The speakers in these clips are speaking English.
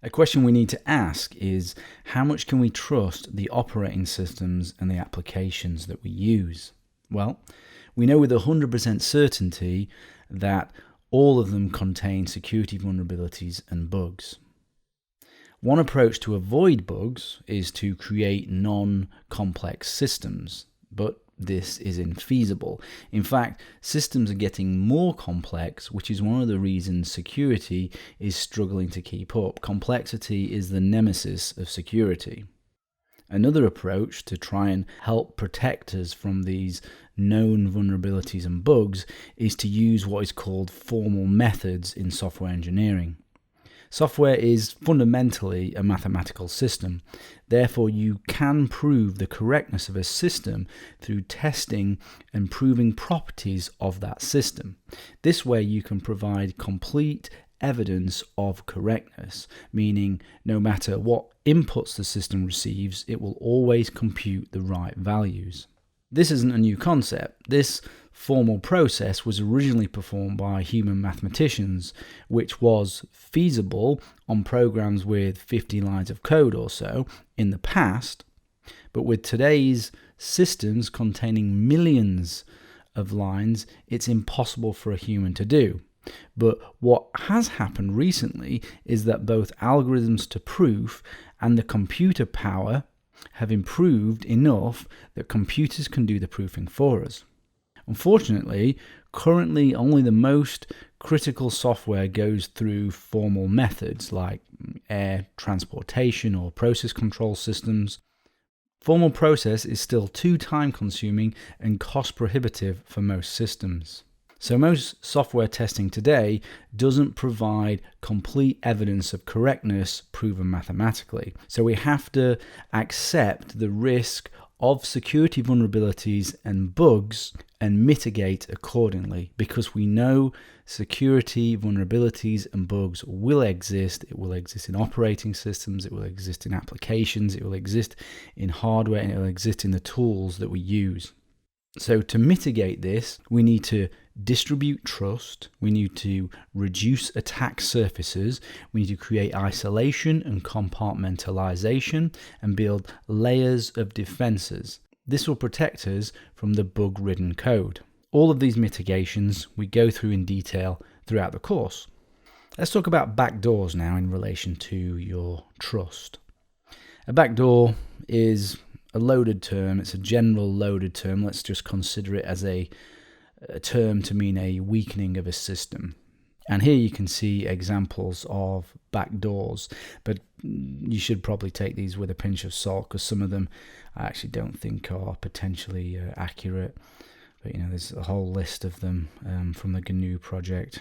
A question we need to ask is, how much can we trust the operating systems and the applications that we use? Well, we know with 100% certainty that all of them contain security vulnerabilities and bugs. One approach to avoid bugs is to create non-complex systems, but this is infeasible. In fact, systems are getting more complex, which is one of the reasons security is struggling to keep up. Complexity is the nemesis of security. Another approach to try and help protect us from these known vulnerabilities and bugs is to use what is called formal methods in software engineering. Software is fundamentally a mathematical system. Therefore, you can prove the correctness of a system through testing and proving properties of that system. This way, you can provide complete evidence of correctness, meaning no matter what inputs the system receives, it will always compute the right values. This isn't a new concept. This formal process was originally performed by human mathematicians, which was feasible on programs with 50 lines of code or so in the past, but with today's systems containing millions of lines, it's impossible for a human to do. But what has happened recently is that both algorithms to proof and the computer power have improved enough that computers can do the proofing for us. Unfortunately, currently only the most critical software goes through formal methods like air transportation or process control systems. Formal process is still too time consuming and cost prohibitive for most systems. So most software testing today doesn't provide complete evidence of correctness proven mathematically. So we have to accept the risk of security vulnerabilities and bugs and mitigate accordingly, because we know security vulnerabilities and bugs will exist. It will exist in operating systems, it will exist in applications, it will exist in hardware, and it will exist in the tools that we use. So to mitigate this, we need to distribute trust, we need to reduce attack surfaces, we need to create isolation and compartmentalization and build layers of defenses. This will protect us from the bug-ridden code. All of these mitigations we go through in detail throughout the course. Let's talk about backdoors now in relation to your trust. A backdoor is a loaded term. It's a general loaded term. Let's just consider it as a term to mean a weakening of a system. And here you can see examples of backdoors, but you should probably take these with a pinch of salt, because some of them I actually don't think are potentially accurate. But there's a whole list of them from the GNU project.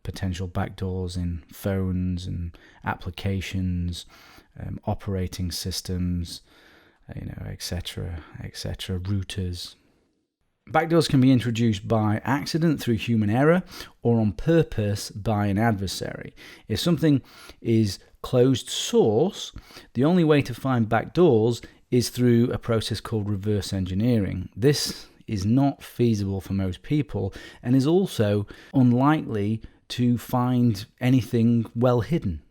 Potential backdoors in phones and applications, operating systems, etc., routers. Backdoors can be introduced by accident through human error or on purpose by an adversary. If something is closed source, the only way to find backdoors is through a process called reverse engineering. This is not feasible for most people and is also unlikely to find anything well hidden.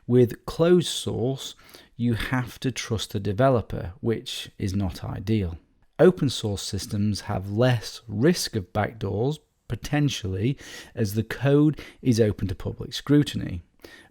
With closed source, you have to trust the developer, which is not ideal. Open source systems have less risk of backdoors, potentially, as the code is open to public scrutiny.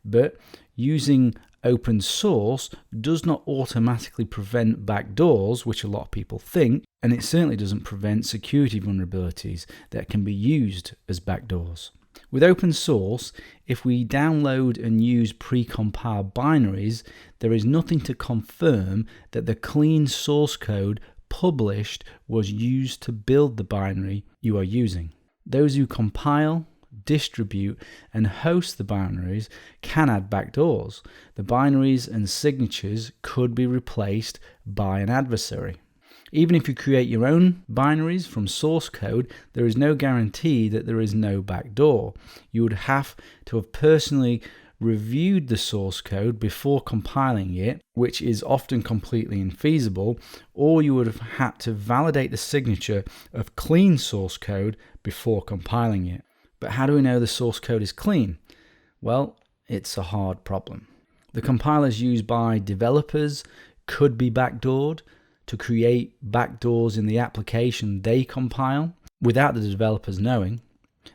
But using open source does not automatically prevent backdoors, which a lot of people think, and it certainly doesn't prevent security vulnerabilities that can be used as backdoors. With open source, if we download and use pre-compiled binaries, there is nothing to confirm that the clean source code published was used to build the binary you are using. Those who compile, distribute, and host the binaries can add backdoors. The binaries and signatures could be replaced by an adversary. Even if you create your own binaries from source code, there is no guarantee that there is no backdoor. You would have to have personally reviewed the source code before compiling it, which is often completely infeasible, or you would have had to validate the signature of clean source code before compiling it. But how do we know the source code is clean? Well, it's a hard problem. The compilers used by developers could be backdoored to create backdoors in the application they compile without the developers knowing.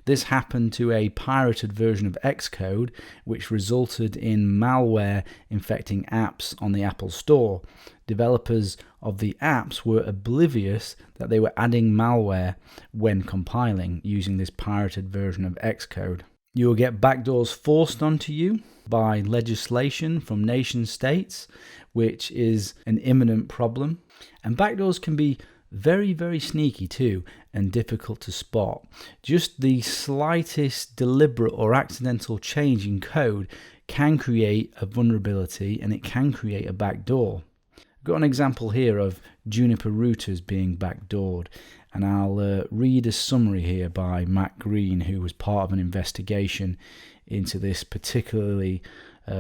This happened to a pirated version of Xcode, which resulted in malware infecting apps on the Apple Store. Developers of the apps were oblivious that they were adding malware when compiling using this pirated version of Xcode. You will get backdoors forced onto you by legislation from nation states, which is an imminent problem. And backdoors can be very, very sneaky too, and difficult to spot. Just the slightest deliberate or accidental change in code can create a vulnerability, and it can create a backdoor. I've got an example here of Juniper routers being backdoored, and I'll read a summary here by Matt Green, who was part of an investigation into this particularly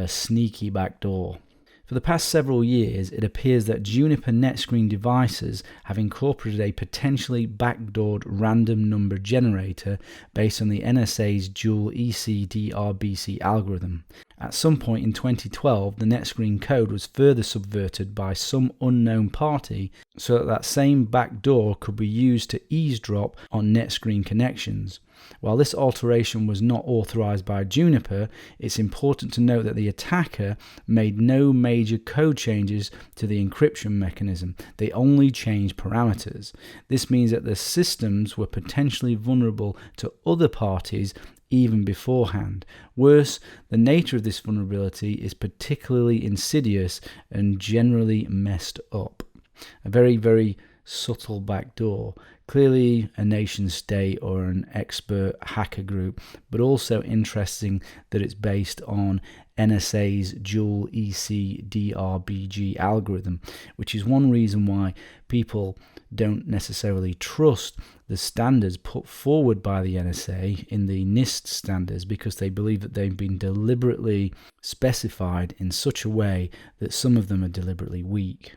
sneaky backdoor. For the past several years, it appears that Juniper NetScreen devices have incorporated a potentially backdoored random number generator based on the NSA's dual ECDRBC algorithm. At some point in 2012, the NetScreen code was further subverted by some unknown party so that same backdoor could be used to eavesdrop on NetScreen connections. While this alteration was not authorized by Juniper, it's important to note that the attacker made no major code changes to the encryption mechanism. They only changed parameters. This means that the systems were potentially vulnerable to other parties even beforehand. Worse, the nature of this vulnerability is particularly insidious and generally messed up. A very, very subtle backdoor. Clearly a nation state or an expert hacker group, but also interesting that it's based on NSA's dual ECDRBG algorithm, which is one reason why people don't necessarily trust the standards put forward by the NSA in the NIST standards, because they believe that they've been deliberately specified in such a way that some of them are deliberately weak.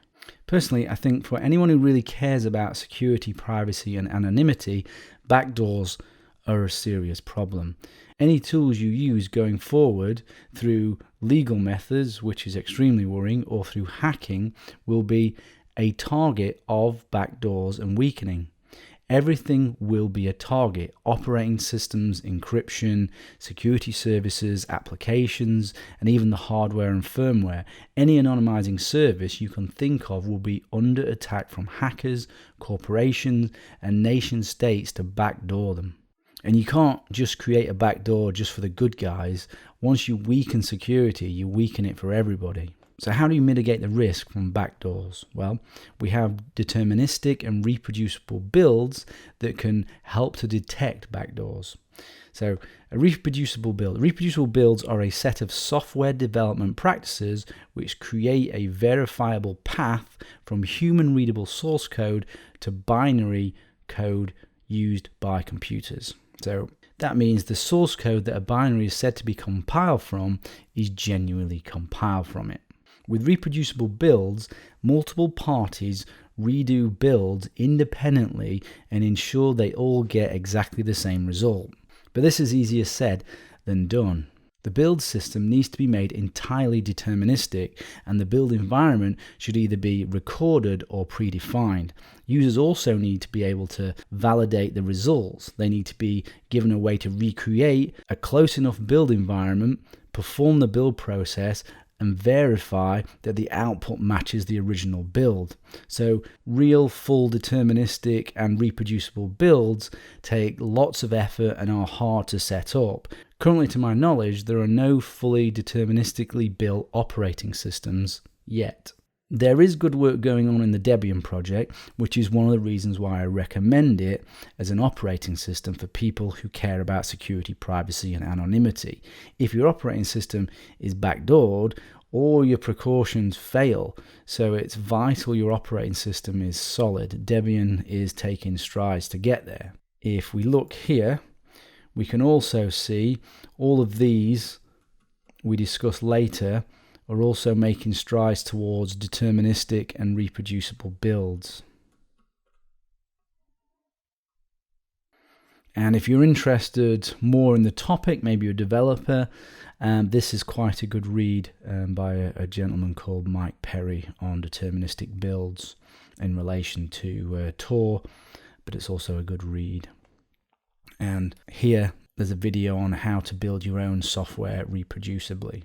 Personally, I think for anyone who really cares about security, privacy, and anonymity, backdoors are a serious problem. Any tools you use going forward through legal methods, which is extremely worrying, or through hacking, will be a target of backdoors and weakening. Everything will be a target. Operating systems, encryption, security services, applications, and even the hardware and firmware. Any anonymizing service you can think of will be under attack from hackers, corporations, and nation states to backdoor them. And you can't just create a backdoor just for the good guys. Once you weaken security, you weaken it for everybody. So how do you mitigate the risk from backdoors? Well, we have deterministic and reproducible builds that can help to detect backdoors. So a reproducible build. Reproducible builds are a set of software development practices which create a verifiable path from human-readable source code to binary code used by computers. So that means the source code that a binary is said to be compiled from is genuinely compiled from it. With reproducible builds, multiple parties redo builds independently and ensure they all get exactly the same result. But this is easier said than done. The build system needs to be made entirely deterministic, and the build environment should either be recorded or predefined. Users also need to be able to validate the results. They need to be given a way to recreate a close enough build environment, perform the build process, and verify that the output matches the original build. So real, full, deterministic and reproducible builds take lots of effort and are hard to set up. Currently, to my knowledge, there are no fully deterministically built operating systems yet. There is good work going on in the Debian project, which is one of the reasons why I recommend it as an operating system for people who care about security, privacy, and anonymity. If your operating system is backdoored, all your precautions fail, so it's vital your operating system is solid. Debian is taking strides to get there. If we look here, we can also see all of these we discuss later are also making strides towards deterministic and reproducible builds. And if you're interested more in the topic, maybe you're a developer, this is quite a good read by a gentleman called Mike Perry on deterministic builds in relation to Tor, but it's also a good read. And here there's a video on how to build your own software reproducibly.